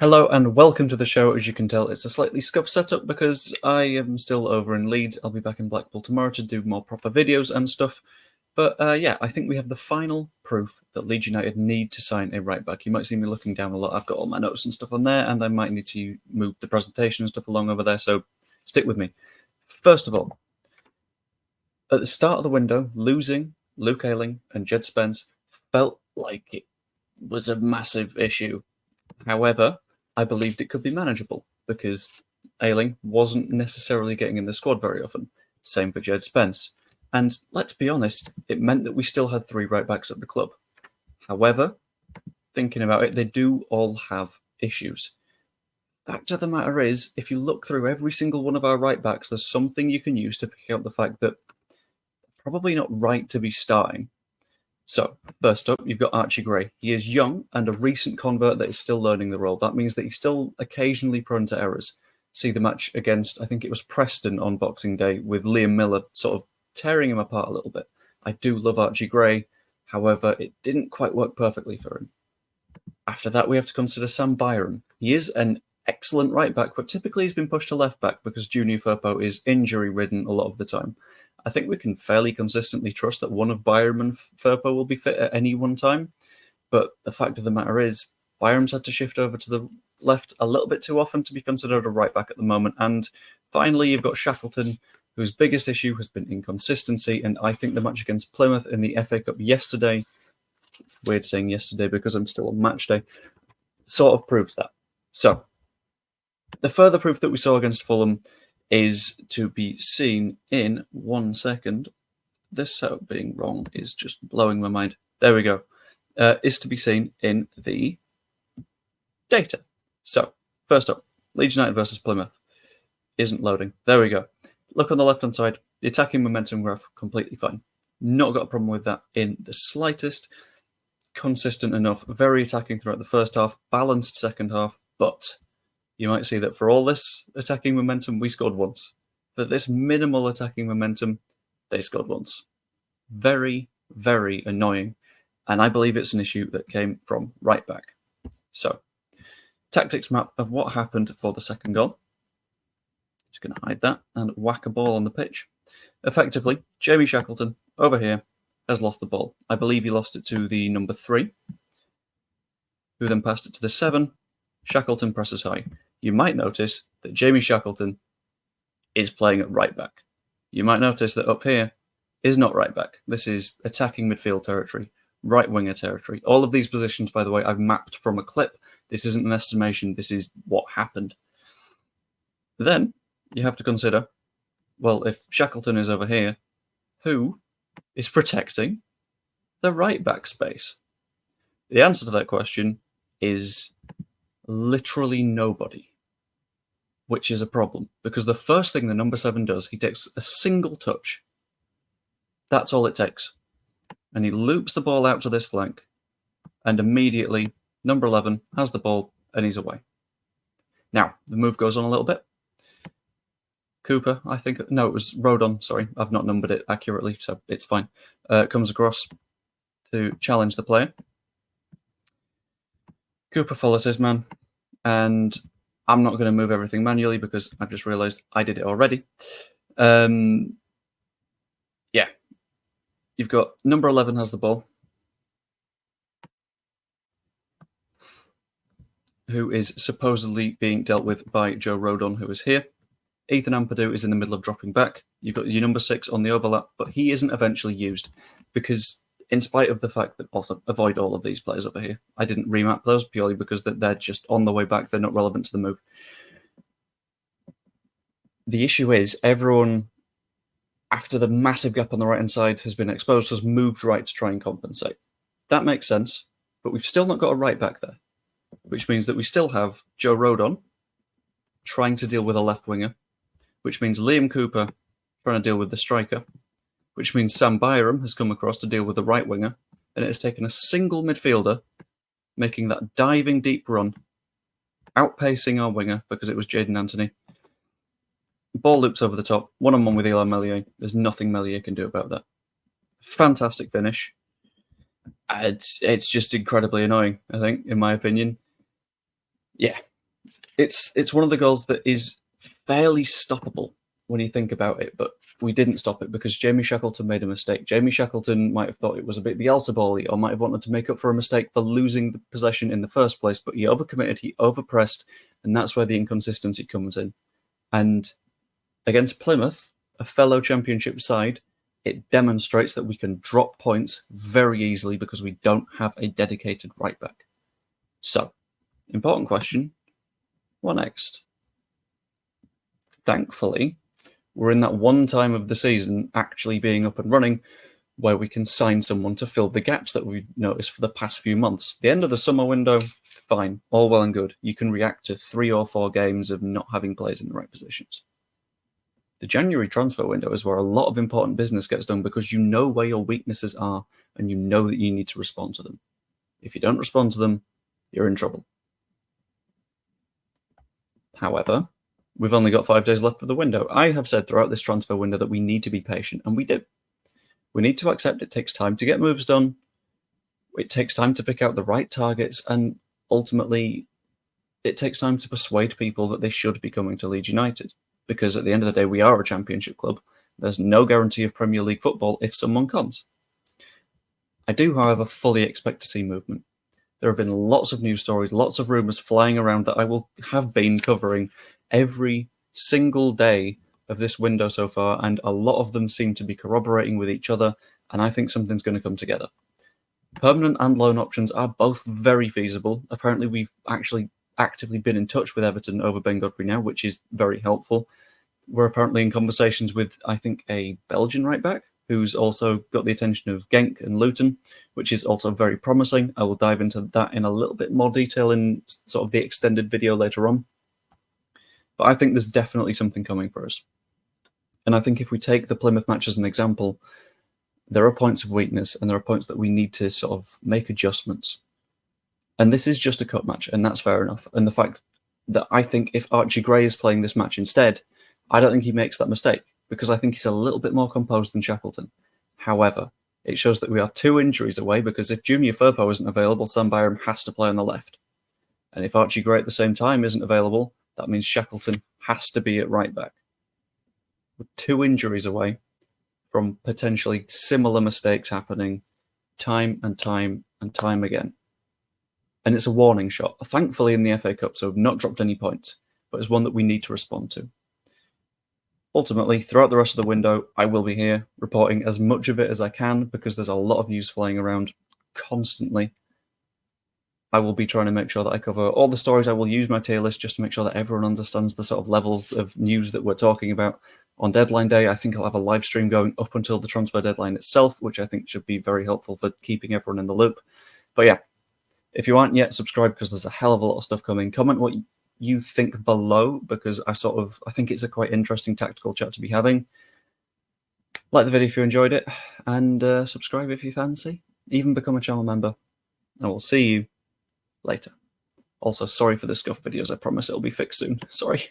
Hello and welcome to the show. As you can tell, it's a slightly scuffed setup because I am still over in Leeds. I'll be back in Blackpool tomorrow to do more proper videos and stuff. But yeah, I think we have the final proof that Leeds United need to sign a right back. You might see me looking down a lot. I've got all my notes and stuff on there, and I might need to move the presentation and stuff along over there, so stick with me. First of all, at the start of the window, losing Luke Ayling and Jed Spence felt like it was a massive issue. However, I believed it could be manageable because Ayling wasn't necessarily getting in the squad very often. Same for Jed Spence. And let's be honest, it meant that we still had three right backs at the club. However, thinking about it, they do all have issues. Fact of the matter is, if you look through every single one of our right backs, there's something you can use to pick out the fact that they're probably not right to be starting. So, first up, you've got Archie Gray. He is young and a recent convert that is still learning the role. That means that he's still occasionally prone to errors. See the match against, I think it was Preston on Boxing Day, with Liam Miller sort of tearing him apart a little bit. I do love Archie Gray. However, it didn't quite work perfectly for him. After that, we have to consider Sam Byram. He is an excellent right back, but typically he's been pushed to left back because Junior Firpo is injury ridden a lot of the time. I think we can fairly consistently trust that one of Byram and Firpo will be fit at any one time. But the fact of the matter is, Byram's had to shift over to the left a little bit too often to be considered a right back at the moment. And finally, you've got Shackleton, whose biggest issue has been inconsistency. And I think the match against Plymouth in the FA Cup yesterday, weird saying yesterday because I'm still on match day, sort of proves that. So, the further proof that we saw against Fulham is to be seen in 1 second. This setup being wrong is just blowing my mind. There we go. Is to be seen in the data. So, first up, Leeds United versus Plymouth. Isn't loading. There we go. Look on the left-hand side. The attacking momentum graph, completely fine. Not got a problem with that in the slightest. Consistent enough. Very attacking throughout the first half. Balanced second half. But you might see that for all this attacking momentum, we scored once. For this minimal attacking momentum, they scored once. Very, very annoying. And I believe it's an issue that came from right back. So, tactics map of what happened for the second goal. Just going to hide that and whack a ball on the pitch. Effectively, Jamie Shackleton, over here, has lost the ball. I believe he lost it to the number 3, who then passed it to the 7. Shackleton presses high. You might notice that Jamie Shackleton is playing at right back. You might notice that up here is not right back. This is attacking midfield territory, right winger territory. All of these positions, by the way, I've mapped from a clip. This isn't an estimation. This is what happened. Then you have to consider, well, if Shackleton is over here, who is protecting the right back space? The answer to that question is literally nobody, which is a problem because the first thing the number 7 does, he takes a single touch. That's all it takes. And he loops the ball out to this flank, and immediately number 11 has the ball and he's away. Now, the move goes on a little bit. Cooper, I think, no, it was Rodon, sorry, I've not numbered it accurately, so it's fine. Comes across to challenge the player. Cooper follows his man, and I'm not going to move everything manually because I've just realised I did it already. Yeah. You've got number 11 has the ball, who is supposedly being dealt with by Joe Rodon, who is here. Ethan Ampadu is in the middle of dropping back. You've got your number 6 on the overlap, but he isn't eventually used because in spite of the fact that, also avoid all of these players over here. I didn't remap those purely because they're just on the way back. They're not relevant to the move. The issue is everyone, after the massive gap on the right-hand side has been exposed, has moved right to try and compensate. That makes sense, but we've still not got a right back there, which means that we still have Joe Rodon trying to deal with a left winger, which means Liam Cooper trying to deal with the striker, which means Sam Byram has come across to deal with the right winger, and it has taken a single midfielder making that diving deep run, outpacing our winger because it was Jayden Anthony. Ball loops over the top, one-on-one with Eli Meslier. There's nothing Meslier can do about that. Fantastic finish. It's just incredibly annoying, I think, in my opinion. Yeah, it's one of the goals that is fairly stoppable when you think about it, but we didn't stop it because Jamie Shackleton made a mistake. Jamie Shackleton might have thought it was a bit Beelzebub-y, or might have wanted to make up for a mistake for losing the possession in the first place, but he overcommitted, he overpressed, and that's where the inconsistency comes in. And against Plymouth, a fellow championship side, it demonstrates that we can drop points very easily because we don't have a dedicated right back. So, important question, what next? Thankfully, we're in that one time of the season actually being up and running where we can sign someone to fill the gaps that we've noticed for the past few months. The end of the summer window, fine, all well and good. You can react to 3 or 4 games of not having players in the right positions. The January transfer window is where a lot of important business gets done because you know where your weaknesses are and you know that you need to respond to them. If you don't respond to them, you're in trouble. However, we've only got 5 days left of the window. I have said throughout this transfer window that we need to be patient, and we do. We need to accept it takes time to get moves done. It takes time to pick out the right targets, and ultimately, it takes time to persuade people that they should be coming to Leeds United. Because at the end of the day, we are a championship club. There's no guarantee of Premier League football if someone comes. I do, however, fully expect to see movement. There have been lots of news stories, lots of rumours flying around that I will have been covering every single day of this window so far, and a lot of them seem to be corroborating with each other, and I think something's going to come together. Permanent and loan options are both very feasible. Apparently, we've actually actively been in touch with Everton over Ben Godfrey now, which is very helpful. We're apparently in conversations with, I think, a Belgian right-back, who's also got the attention of Genk and Luton, which is also very promising. I will dive into that in a little bit more detail in sort of the extended video later on. But I think there's definitely something coming for us. And I think if we take the Plymouth match as an example, there are points of weakness and there are points that we need to sort of make adjustments. And this is just a cup match, and that's fair enough. And the fact that I think if Archie Gray is playing this match instead, I don't think he makes that mistake, because I think he's a little bit more composed than Shackleton. However, it shows that we are 2 injuries away, because if Junior Firpo isn't available, Sam Byram has to play on the left. And if Archie Gray at the same time isn't available, that means Shackleton has to be at right back. We're 2 injuries away from potentially similar mistakes happening time and time and time again. And it's a warning shot. Thankfully in the FA Cup, so we've not dropped any points, but it's one that we need to respond to. Ultimately, throughout the rest of the window, I will be here reporting as much of it as I can, because there's a lot of news flying around constantly. I will be trying to make sure that I cover all the stories. I will use my tier list just to make sure that everyone understands the sort of levels of news that we're talking about. On deadline day, I think I'll have a live stream going up until the transfer deadline itself, which I think should be very helpful for keeping everyone in the loop. But yeah, if you aren't yet subscribed, because there's a hell of a lot of stuff coming, comment what you think below, because I think it's a quite interesting tactical chat to be having. Like the video if you enjoyed it, and subscribe if you fancy. Even become a channel member. And we'll see you later. Also, sorry for the scuff videos. I promise it'll be fixed soon. Sorry.